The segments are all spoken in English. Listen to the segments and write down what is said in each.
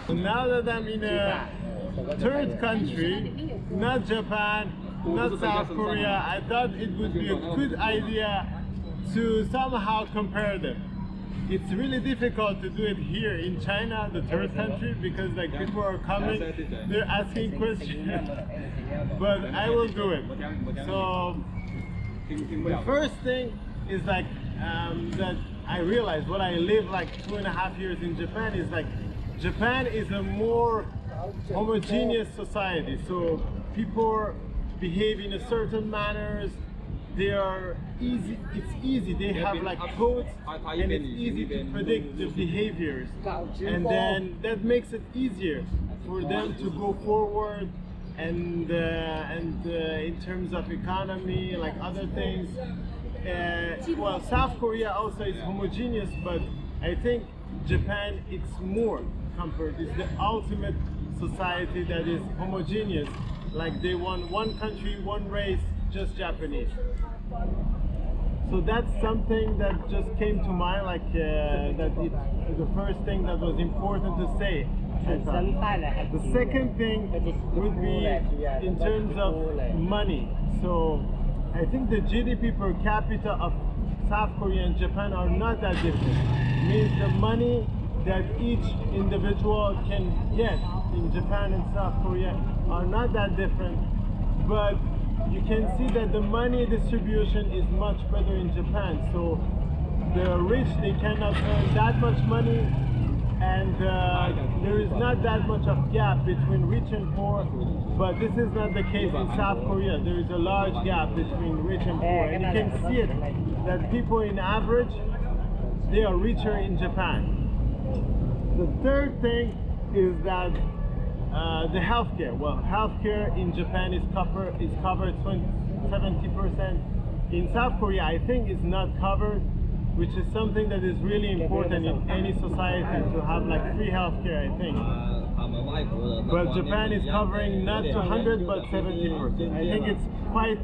Now that I'm in a third country, not Japan, not South Korea, I thought it would be a good idea to somehow compare them. It's really difficult to do it here in China, the third country, because like people are coming, they're asking questions, but I will do it. So the first thing is like that I realized when I lived like 2.5 years in Japan is like Japan is a more homogeneous society. So people behave in a certain manners. They are easy. It's easy. They have like codes, and it's easy to predict the behaviors, and then that makes it easier for them to go forward. And in terms of economy, like other things. Well, South Korea also is homogeneous, but I think Japan it's more comfort. It's the ultimate society that is homogeneous. Like they want one country, one race, just Japanese. So that's something that just came to mind, like that it's the first thing that was important to say. The second thing would be in terms of money. So I think the GDP per capita of South Korea and Japan are not that different. It means the money that each individual can get in Japan and South Korea are not that different, but you can see that the money distribution is much better in Japan. So the rich, they cannot earn that much money, and there is not that much of gap between rich and poor. But this is not the case in South Korea. There is a large gap between rich and poor, and you can see it that people in average, they are richer in Japan. The third thing is that the healthcare. Well, healthcare in Japan is covered 70%. In South Korea, I think is not covered, which is something that is really important in any society to have like free healthcare, I think. But Japan is covering not 100 but 70%. I think it's quite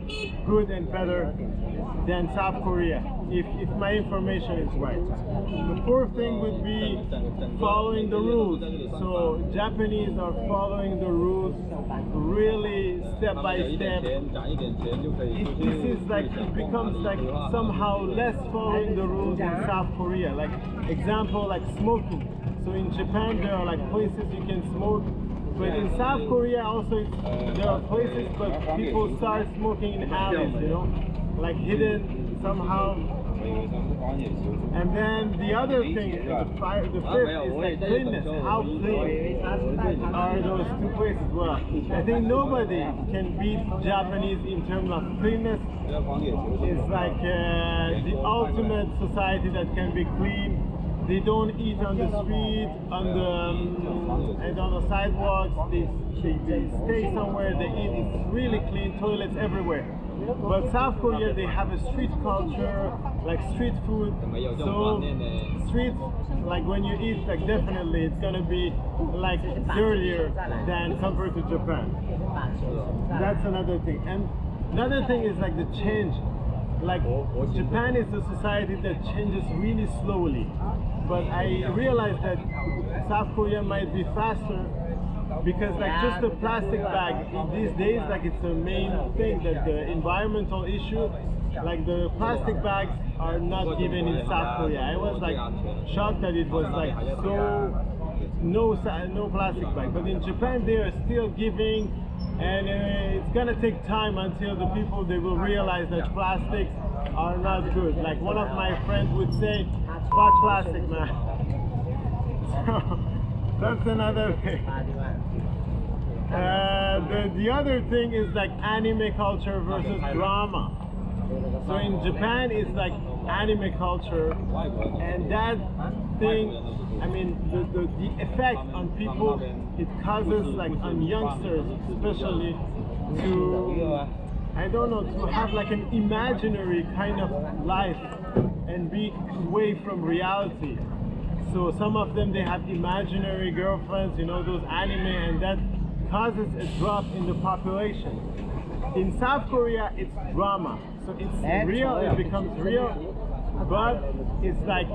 good and better than South Korea, if my information is right. The fourth thing would be following the rules. So Japanese are following the rules really step by step. This is like, it becomes like somehow less following the rules in South Korea. Like example, like smoking. So in Japan there are like places you can smoke, but in South Korea also there are places, but people start smoking in alleys, you know, like hidden somehow. And then the other thing, the fifth is like cleanness. How clean are those two places? Well, I think nobody can beat Japanese in terms of cleanness. It's like the ultimate society that can be clean. They don't eat on the street, and on the sidewalks. They stay somewhere. They eat. It's really clean. Toilets everywhere. But South Korea, they have a street culture, like street food. So street, like when you eat, like definitely it's gonna be like dirtier than compared to Japan. That's another thing. And another thing is like the change. Like Japan is a society that changes really slowly, but I realized that South Korea might be faster because like just the plastic bag these days, like it's the main thing, that the environmental issue, like the plastic bags are not given in South Korea. I was like shocked that it was like so no plastic bag, but in Japan they are still giving. And it's gonna take time until the people, they will realize that plastics are not good. Like one of my friends would say, fuck plastic, man. So that's another thing. The other thing is like anime culture versus drama. So in Japan it's like anime culture, and that thing, I mean, the effect on people, it causes like on youngsters especially to, I don't know, to have like an imaginary kind of life and be away from reality. So some of them, they have imaginary girlfriends, you know, those anime, and that causes a drop in the population. In South Korea, it's drama. So it's real, it becomes real, but it's like,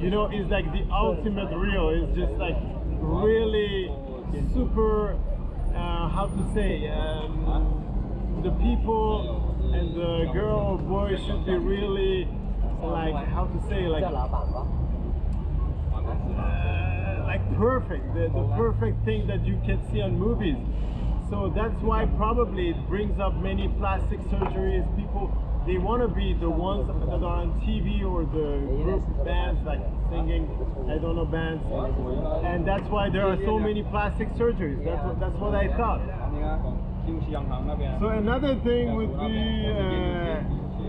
you know, it's like the ultimate real. It's just like really super, how to say, the people and the girl or boy should be really like, how to say, like perfect, the perfect thing that you can see on movies. So that's why probably it brings up many plastic surgeries. People, they want to be the ones that are on TV or the group bands like singing, I don't know, bands, and that's why there are so many plastic surgeries. That's what I thought. So another thing would be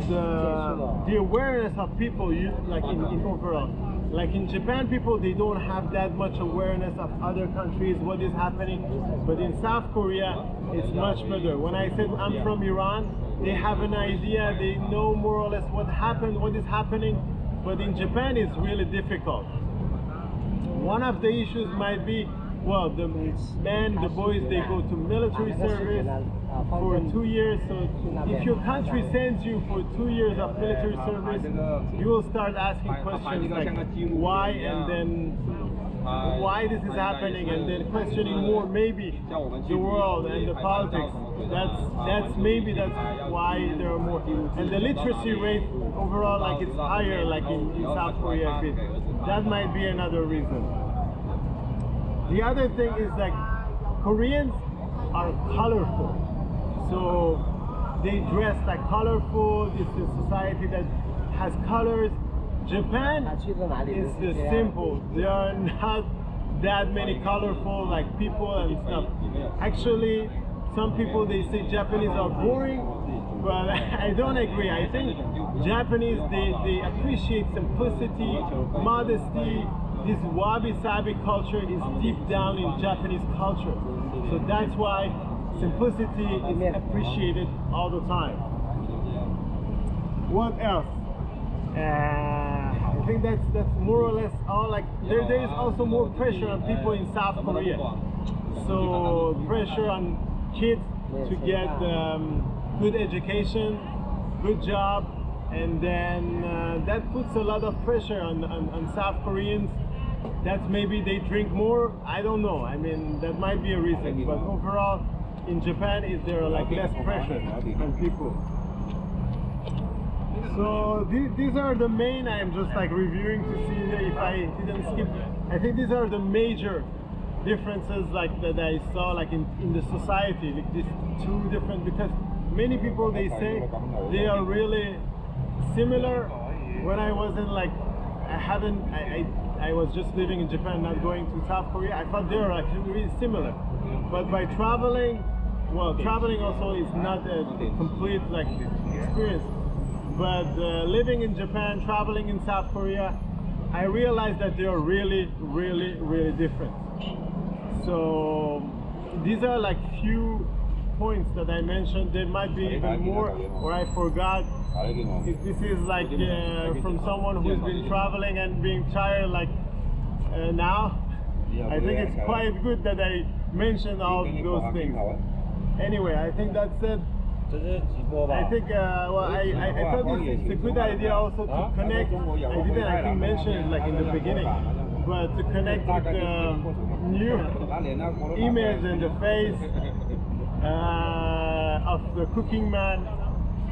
the awareness of people, like in overall. Like in Japan, people, they don't have that much awareness of other countries, what is happening. But in South Korea, it's much better. When I said I'm from Iran, they have an idea, they know more or less what happened, what is happening. But in Japan, it's really difficult. One of the issues might be, well, the men, the boys, they go to military service for 2 years. So if your country sends you for 2 years of military service, you will start asking questions like why, and then why this is happening, and then questioning more maybe the world and the politics. That's why there are more. And the literacy rate overall, like it's higher, like in South Korea. That might be another reason. The other thing is like Koreans are colorful, so they dress like colorful. It's a society that has colors. Japan is the simple. There are not that many colorful like people and stuff. Actually, some people, they say Japanese are boring, but I don't agree. I think Japanese, they appreciate simplicity, modesty. This wabi-sabi culture is deep down in Japanese culture. So that's why simplicity is appreciated all the time. What else? I think that's more or less all. Like there is also more pressure on people in South Korea. So pressure on kids to get good education, good job, and then that puts a lot of pressure on South Koreans. That's maybe they drink more. I don't know. I mean, that might be a reason. But overall, in Japan, is there like less pressure on people? So these are the main. I'm just like reviewing to see if I didn't skip. I think these are the major differences like that I saw like in the society. Like these two different, because many people, they say they are really similar. When I wasn't like, I was just living in Japan, not going to South Korea. I thought they were actually really similar. But by traveling, well, traveling also is not a complete like experience. But living in Japan, traveling in South Korea, I realized that they are really, really, really different. So these are like few points that I mentioned. There might be even more, or I forgot. This is like from someone who's been traveling and being tired like now. I think it's quite good that I mentioned all those things. Anyway, I think that's it. I think well, I thought it's a good idea also to connect. I didn't, I think, mention it like in the beginning, but to connect with the new image and the face of the cooking man.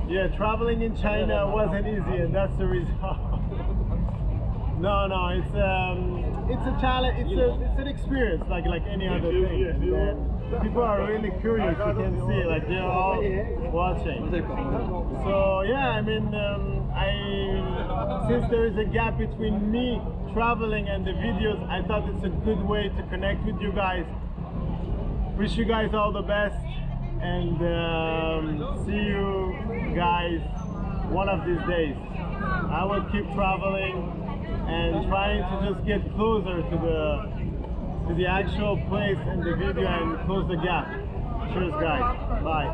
Yeah, traveling in China wasn't easy, and that's the result. No, it's a challenge. It's an experience like any other thing. And then people are really curious. You can see like they're all watching. So yeah, I mean, since there is a gap between me traveling and the videos, I thought it's a good way to connect with you guys. Wish you guys all the best, and see you guys one of these days. I will keep traveling and trying to just get closer to the actual place and the video and close the gap. Cheers guys, bye.